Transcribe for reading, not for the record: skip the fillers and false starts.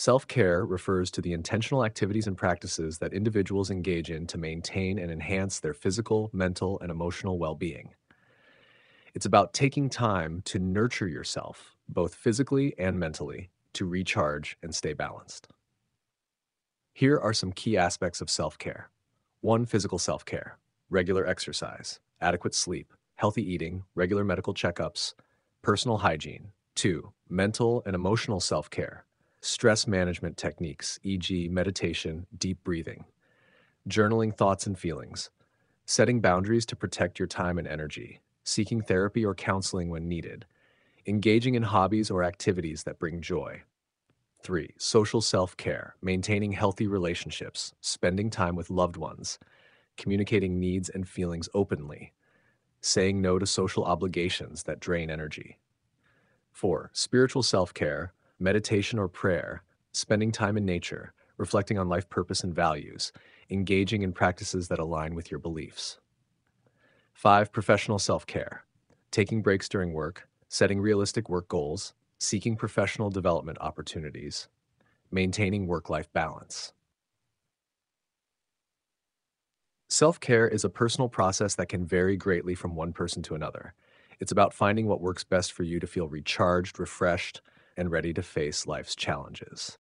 Self-care refers to the intentional activities and practices that individuals engage in to maintain and enhance their physical, mental, and emotional well-being. It's about taking time to nurture yourself, both physically and mentally, to recharge and stay balanced. Here are some key aspects of self-care. 1. Physical self-care, regular exercise, adequate sleep, healthy eating, regular medical checkups, personal hygiene. 2. Mental and emotional self-care, stress management techniques, e.g., meditation, deep breathing, journaling thoughts and feelings, setting boundaries to protect your time and energy, seeking therapy or counseling when needed, engaging in hobbies or activities that bring joy. 3. Social self-care, maintaining healthy relationships, spending time with loved ones, communicating needs and feelings openly, saying no to social obligations that drain energy. 4. Spiritual self-care, meditation or prayer, spending time in nature, reflecting on life purpose and values, engaging in practices that align with your beliefs. 5. Professional self-care, taking breaks during work, setting realistic work goals, seeking professional development opportunities, maintaining work-life balance. Self-care is a personal process that can vary greatly from one person to another. It's about finding what works best for you to feel recharged, refreshed, and ready to face life's challenges.